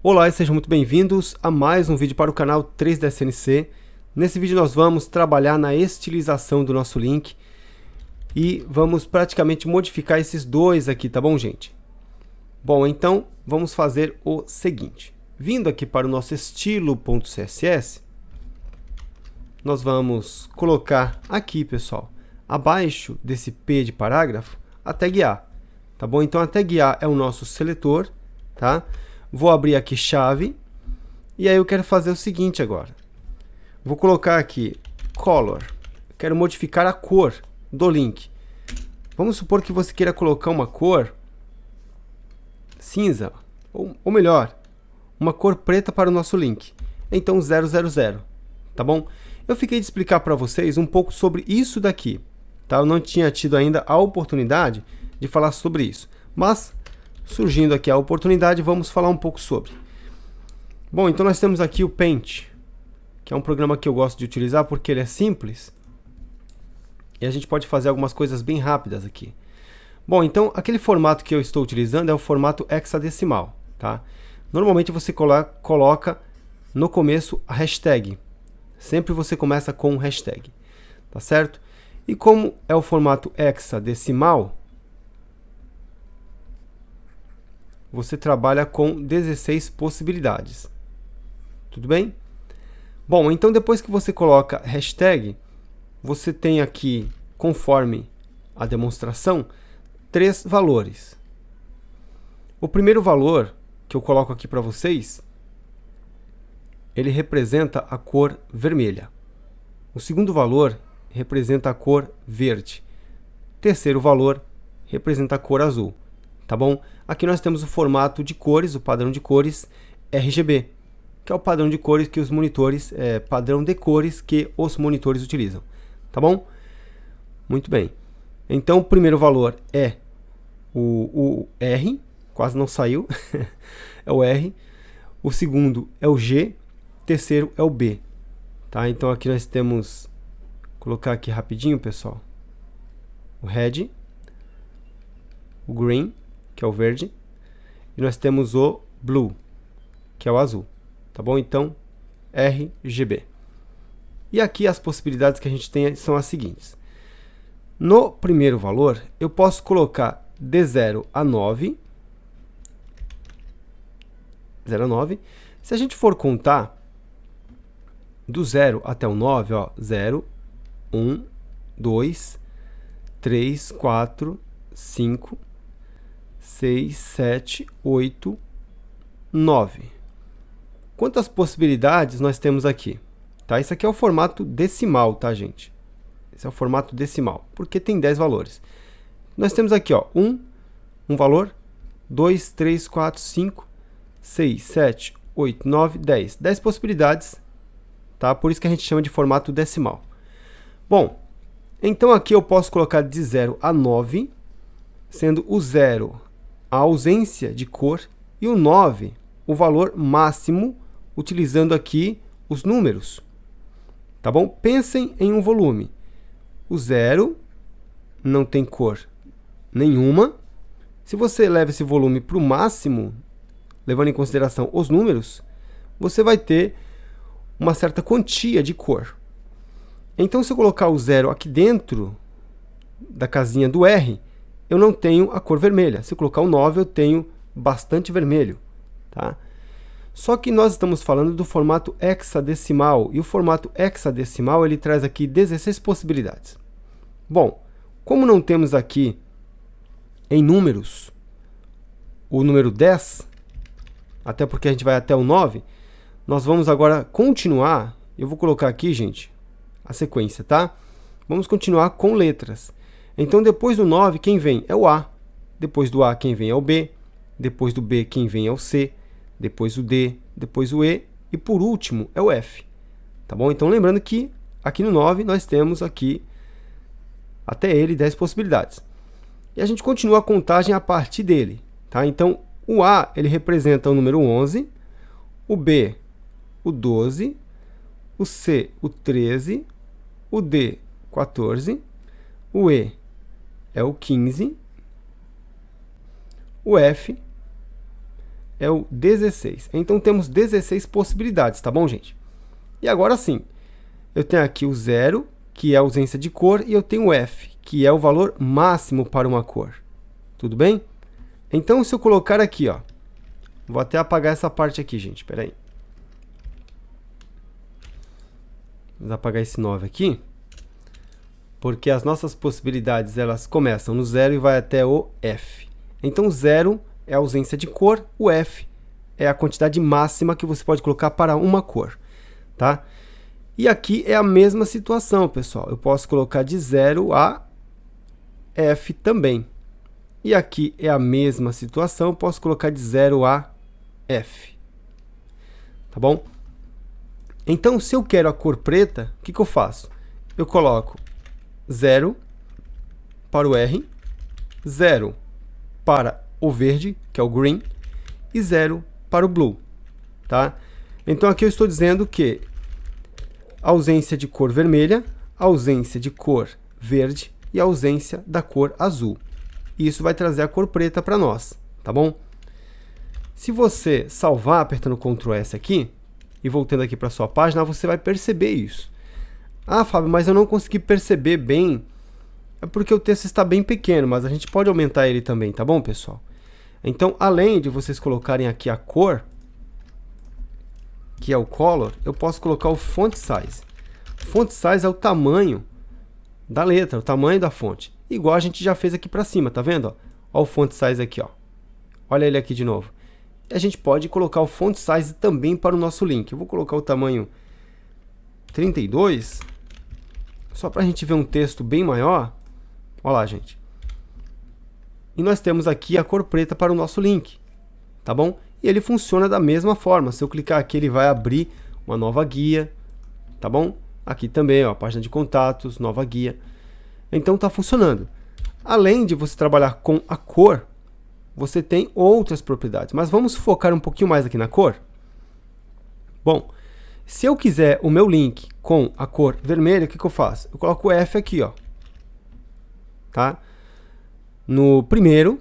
Olá e sejam muito bem-vindos a mais um vídeo para o canal 3D CNC. Nesse vídeo nós vamos trabalhar na estilização do nosso link e vamos praticamente modificar esses dois aqui, tá bom, gente? Bom, então vamos fazer o seguinte. Vindo aqui para o nosso estilo.css, nós vamos colocar aqui, pessoal, abaixo desse P de parágrafo, a tag A, tá bom? Então a tag A é o nosso seletor, tá? Vou abrir aqui chave, e aí eu quero fazer o seguinte agora. Vou colocar aqui color, quero modificar a cor do link. Vamos supor que você queira colocar uma cor cinza, ou melhor, uma cor preta para o nosso link. Então 000, tá bom? Eu fiquei de explicar para vocês um pouco sobre isso daqui, tá? Eu não tinha tido ainda a oportunidade de falar sobre isso, mas surgindo aqui a oportunidade, vamos falar um pouco sobre. Bom, então nós temos aqui o Paint, que é um programa que eu gosto de utilizar porque ele é simples e a gente pode fazer algumas coisas bem rápidas aqui. Bom, então aquele formato que eu estou utilizando é o formato hexadecimal, tá? Normalmente você coloca no começo a hashtag. Sempre você começa com um hashtag, tá certo? E como é o formato hexadecimal, você trabalha com 16 possibilidades. Tudo bem? Bom, então depois que você coloca hashtag, você tem aqui, conforme a demonstração, 3 valores. O primeiro valor que eu coloco aqui para vocês, ele representa a cor vermelha. O segundo valor representa a cor verde. O terceiro valor representa a cor azul. Tá bom? Aqui nós temos o formato de cores, o padrão de cores RGB, que é o padrão de cores que os monitores, padrão de cores que os monitores utilizam. Tá bom? Muito bem. Então o primeiro valor é o R, quase não saiu, é o R. O segundo é o G, o terceiro é o B. Tá? Então aqui nós temos, vou colocar aqui rapidinho, pessoal, o Red, o Green, que é o verde, e nós temos o Blue, que é o azul, tá bom? Então, RGB. E aqui as possibilidades que a gente tem são as seguintes. No primeiro valor, eu posso colocar de 0 a 9, 0 a 9. Se a gente for contar do 0 até o 9, ó, 0, 1, 2, 3, 4, 5, 6, 7, 8, 9. Quantas possibilidades nós temos aqui? Tá? Isso aqui é o formato decimal, tá, gente? Esse é o formato decimal, porque tem 10 valores. Nós temos aqui, ó, um valor, 2, 3, 4, 5, 6, 7, 8, 9, 10. 10 possibilidades, tá? Por isso que a gente chama de formato decimal. Bom, então aqui eu posso colocar de 0 a 9, sendo o 0 a ausência de cor e o 9 o valor máximo, utilizando aqui os números. Tá bom? Pensem em um volume. O 0 não tem cor nenhuma. Se você leva esse volume para o máximo, levando em consideração os números, você vai ter uma certa quantia de cor. Então, se eu colocar o 0 aqui dentro da casinha do R, eu não tenho a cor vermelha. Se eu colocar o 9, eu tenho bastante vermelho. Tá? Só que nós estamos falando do formato hexadecimal, e o formato hexadecimal ele traz aqui 16 possibilidades. Bom, como não temos aqui em números o número 10, até porque a gente vai até o 9, nós vamos agora continuar. Eu vou colocar aqui, gente, a sequência, tá? Vamos continuar com letras. Então, depois do 9, quem vem é o A. Depois do A, quem vem é o B. Depois do B, quem vem é o C. Depois o D. Depois o E. E, por último, é o F. Tá bom? Então, lembrando que aqui no 9, nós temos aqui, até ele, 10 possibilidades. E a gente continua a contagem a partir dele. Tá? Então, o A, ele representa o número 11. O B, o 12. O C, o 13. O D, 14. O E é o 15, o F é o 16. Então temos 16 possibilidades, tá bom, gente? E agora sim, eu tenho aqui o 0, que é a ausência de cor, e eu tenho o F, que é o valor máximo para uma cor. Tudo bem? Então, se eu colocar aqui, ó, vou até apagar essa parte aqui, gente, espera aí. Vamos apagar esse 9 aqui, porque as nossas possibilidades, elas começam no 0 e vai até o F. Então, 0 é a ausência de cor, o F é a quantidade máxima que você pode colocar para uma cor, tá? E aqui é a mesma situação, pessoal. Eu posso colocar de 0 a F também. E aqui é a mesma situação, eu posso colocar de 0 a F. Tá bom? Então, se eu quero a cor preta, o que eu faço? Eu coloco 0 para o R, 0 para o verde, que é o green, e 0 para o blue. Tá? Então, aqui eu estou dizendo que ausência de cor vermelha, ausência de cor verde e ausência da cor azul. Isso vai trazer a cor preta para nós, tá bom? Se você salvar apertando Ctrl S aqui e voltando aqui para sua página, você vai perceber isso. Ah, Fábio, mas eu não consegui perceber bem. É porque o texto está bem pequeno, mas a gente pode aumentar ele também, tá bom, pessoal? Então, além de vocês colocarem aqui a cor, que é o color, eu posso colocar o font size. Font size é o tamanho da letra, o tamanho da fonte. Igual a gente já fez aqui para cima, tá vendo? Ó o font size aqui, ó. Olha ele aqui de novo. A gente pode colocar o font size também para o nosso link. Eu vou colocar o tamanho 32, só para a gente ver um texto bem maior. Olha lá, gente. E nós temos aqui a cor preta para o nosso link, tá bom? E ele funciona da mesma forma. Se eu clicar aqui, ele vai abrir uma nova guia, tá bom? Aqui também, ó, página de contatos, nova guia. Então está funcionando. Além de você trabalhar com a cor, você tem outras propriedades. Mas vamos focar um pouquinho mais aqui na cor. Bom, se eu quiser o meu link com a cor vermelha, o que eu faço? Eu coloco o F aqui, ó. Tá? No primeiro,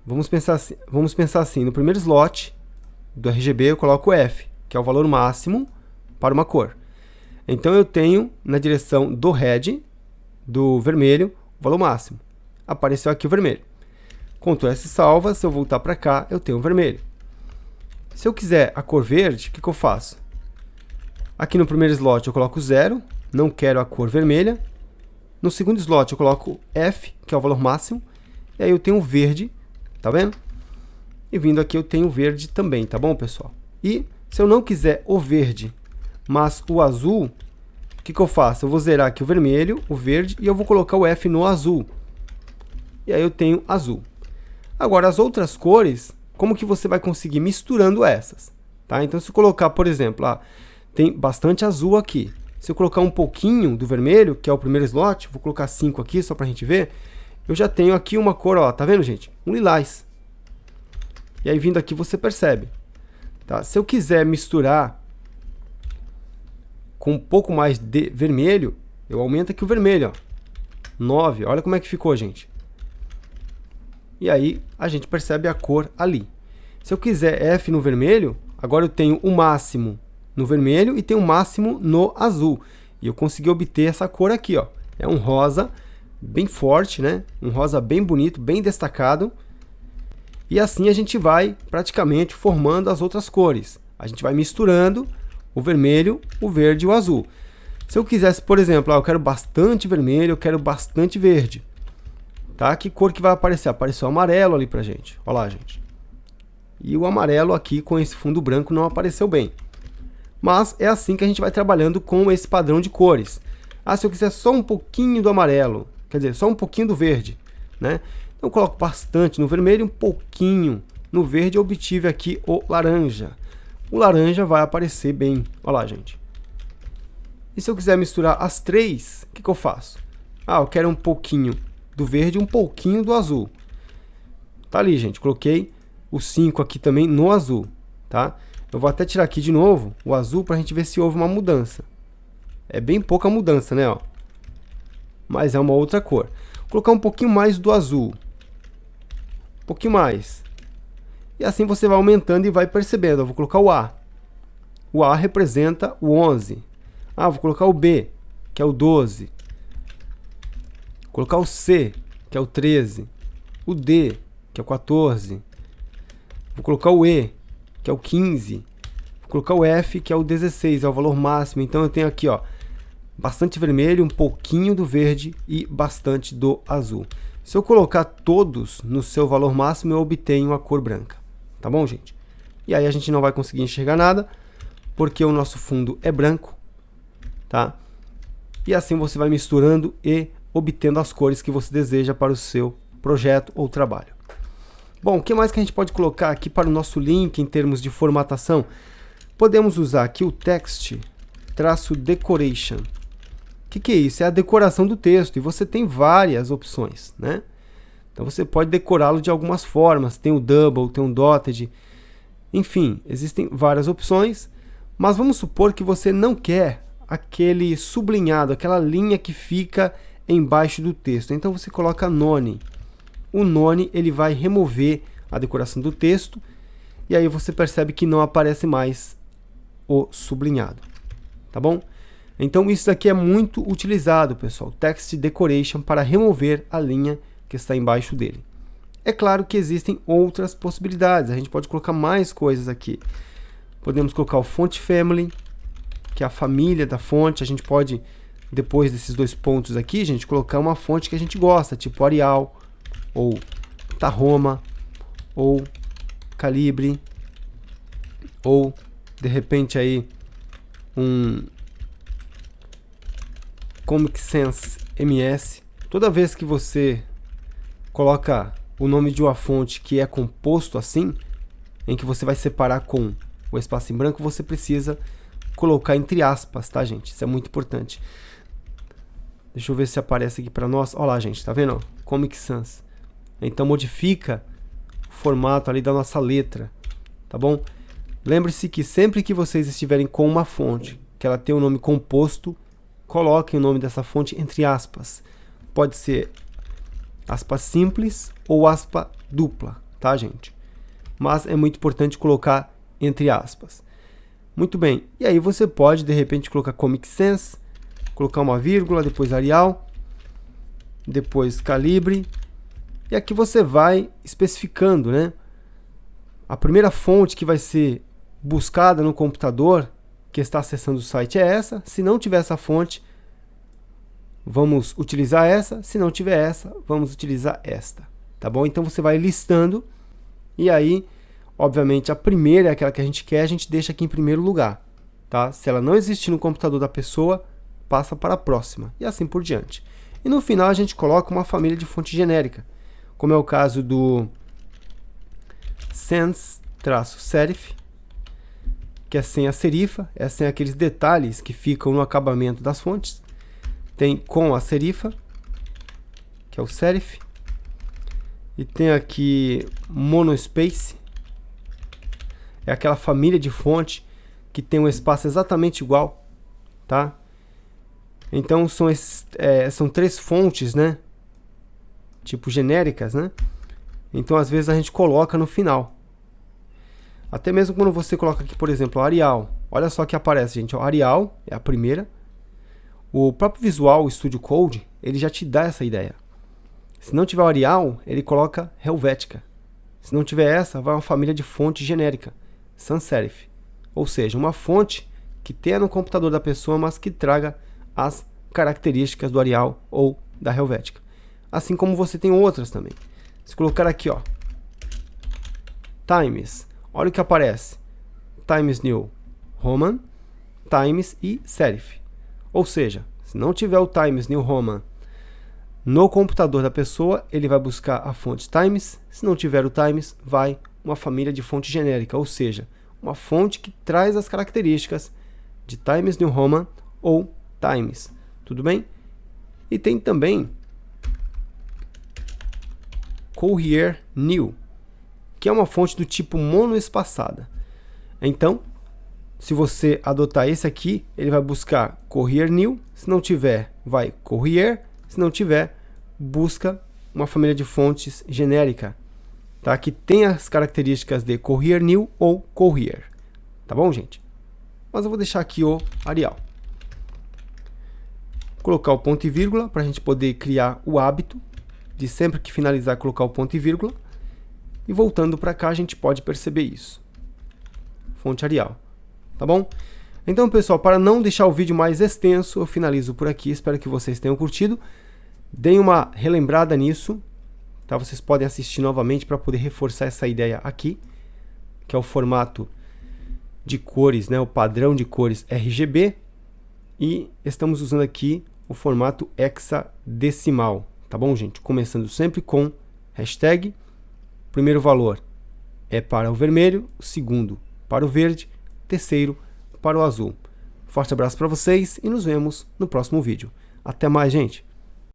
vamos pensar assim, no primeiro slot do RGB eu coloco o F, que é o valor máximo para uma cor. Então eu tenho na direção do red, do vermelho, o valor máximo. Apareceu aqui o vermelho. Ctrl S salva, se eu voltar para cá, eu tenho o vermelho. Se eu quiser a cor verde, o que eu faço? Aqui no primeiro slot eu coloco 0, não quero a cor vermelha. No segundo slot eu coloco F, que é o valor máximo. E aí eu tenho o verde, tá vendo? E vindo aqui eu tenho o verde também, tá bom, pessoal? E se eu não quiser o verde, mas o azul, o que eu faço? Eu vou zerar aqui o vermelho, o verde, e eu vou colocar o F no azul. E aí eu tenho azul. Agora, as outras cores, como que você vai conseguir misturando essas? Tá? Então, se eu colocar, por exemplo, tem bastante azul aqui. Se eu colocar um pouquinho do vermelho, que é o primeiro slot, vou colocar 5 aqui só para a gente ver, eu já tenho aqui uma cor, ó, tá vendo, gente? Um lilás. E aí, vindo aqui, você percebe. Tá? Se eu quiser misturar com um pouco mais de vermelho, eu aumento aqui o vermelho, ó. 9, olha como é que ficou, gente. E aí, a gente percebe a cor ali. Se eu quiser F no vermelho, agora eu tenho o máximo no vermelho e tenho o máximo no azul. E eu consegui obter essa cor aqui, ó. É um rosa bem forte, né? Um rosa bem bonito, bem destacado. E assim a gente vai praticamente formando as outras cores. A gente vai misturando o vermelho, o verde e o azul. Se eu quisesse, por exemplo, eu quero bastante vermelho, eu quero bastante verde. Tá? Que cor que vai aparecer? Apareceu o amarelo ali pra gente. Olha lá, gente. E o amarelo aqui com esse fundo branco não apareceu bem. Mas é assim que a gente vai trabalhando com esse padrão de cores. Ah, se eu quiser só um pouquinho do amarelo, quer dizer, só um pouquinho do verde, né? Então eu coloco bastante no vermelho, um pouquinho no verde, eu obtive aqui o laranja. O laranja vai aparecer bem. Olha lá, gente. E se eu quiser misturar as três, o que eu faço? Ah, eu quero um pouquinho do verde e um pouquinho do azul. Tá ali, gente. Coloquei o 5 aqui também no azul, tá? Eu vou até tirar aqui de novo o azul para a gente ver se houve uma mudança. É bem pouca mudança, né? Ó. Mas é uma outra cor. Vou colocar um pouquinho mais do azul. Um pouquinho mais. E assim você vai aumentando e vai percebendo. Eu vou colocar o A. O A representa o 11. Vou colocar o B, que é o 12. Vou colocar o C, que é o 13. O D, que é o 14. Vou colocar o E, que é o 15. Vou colocar o F, que é o 16, é o valor máximo. Então eu tenho aqui, ó, bastante vermelho, um pouquinho do verde e bastante do azul. Se eu colocar todos no seu valor máximo, eu obtenho a cor branca. Tá bom, gente? E aí a gente não vai conseguir enxergar nada, porque o nosso fundo é branco, tá? E assim você vai misturando e obtendo as cores que você deseja para o seu projeto ou trabalho. Bom, o que mais que a gente pode colocar aqui para o nosso link em termos de formatação? Podemos usar aqui o text-decoration. O que é isso? É a decoração do texto, e você tem várias opções, né? Então você pode decorá-lo de algumas formas, tem o double, tem o dotted, enfim, existem várias opções, mas vamos supor que você não quer aquele sublinhado, aquela linha que fica embaixo do texto, então você coloca none. O none ele vai remover a decoração do texto, e aí você percebe que não aparece mais o sublinhado, tá bom? Então isso daqui é muito utilizado, pessoal, text decoration, para remover a linha que está embaixo dele. É claro que existem outras possibilidades, a gente pode colocar mais coisas aqui. Podemos colocar o font family, que é a família da fonte. A gente pode, depois desses dois pontos aqui, gente, colocar uma fonte que a gente gosta, tipo Arial, ou Tahoma, ou Calibre, ou de repente aí um Comic Sans MS. Toda vez que você coloca o nome de uma fonte que é composto assim, em que você vai separar com o espaço em branco, você precisa colocar entre aspas, tá, gente? Isso é muito importante. Deixa eu ver se aparece aqui para nós. Olha lá, gente, tá vendo? Comic Sans. Então modifica o formato ali da nossa letra, tá bom? Lembre-se que sempre que vocês estiverem com uma fonte que ela tem um nome composto, coloquem o nome dessa fonte entre aspas. Pode ser aspa simples ou aspa dupla, tá, gente? Mas é muito importante colocar entre aspas. Muito bem, e aí você pode de repente colocar Comic Sans, colocar uma vírgula, depois Arial, depois Calibre, e aqui você vai especificando, né? A primeira fonte que vai ser buscada no computador que está acessando o site é essa. Se não tiver essa fonte, vamos utilizar essa. Se não tiver essa, vamos utilizar esta, tá bom? Então você vai listando, e aí, obviamente, a primeira é aquela que a gente quer, a gente deixa aqui em primeiro lugar, tá? Se ela não existir no computador da pessoa, passa para a próxima, e assim por diante. E no final a gente coloca uma família de fonte genérica, como é o caso do sans-serif, que é sem a serifa, é sem aqueles detalhes que ficam no acabamento das fontes. Tem com a serifa, que é o serif. E tem aqui monospace, é aquela família de fonte que tem um espaço exatamente igual, tá? Então são três fontes, né? Tipo genéricas, né? Então às vezes a gente coloca no final. Até mesmo quando você coloca aqui, por exemplo, Arial. Olha só que aparece, gente. Ó, Arial é a primeira. O próprio Visual Studio Code, ele já te dá essa ideia. Se não tiver o Arial, ele coloca Helvética. Se não tiver essa, vai uma família de fonte genérica, sans serif. Ou seja, uma fonte que tenha no computador da pessoa, mas que traga as características do Arial ou da Helvética. Assim como você tem outras também. Se colocar aqui, ó, Times, olha o que aparece. Times New Roman, Times e Serif. Ou seja, se não tiver o Times New Roman no computador da pessoa, ele vai buscar a fonte Times. Se não tiver o Times, vai uma família de fonte genérica, ou seja, uma fonte que traz as características de Times New Roman ou Times. Tudo bem? E tem também Courier New, que é uma fonte do tipo monoespaçada. Então, se você adotar esse aqui, ele vai buscar Courier New. Se não tiver, vai Courier. Se não tiver, busca uma família de fontes genérica, tá? Que tem as características de Courier New ou Courier. Tá bom, gente? Mas eu vou deixar aqui o Arial. Colocar o ponto e vírgula para a gente poder criar o hábito de sempre que finalizar colocar o ponto e vírgula. E voltando para cá a gente pode perceber isso. Fonte Arial. Tá bom? Então, pessoal, para não deixar o vídeo mais extenso, eu finalizo por aqui. Espero que vocês tenham curtido. Deem uma relembrada nisso. Tá? Vocês podem assistir novamente para poder reforçar essa ideia aqui, que é o formato de cores, né? O padrão de cores RGB. E estamos usando aqui o formato hexadecimal. Tá bom, gente? Começando sempre com hashtag. O primeiro valor é para o vermelho, o segundo para o verde, terceiro para o azul. Forte abraço para vocês e nos vemos no próximo vídeo. Até mais, gente!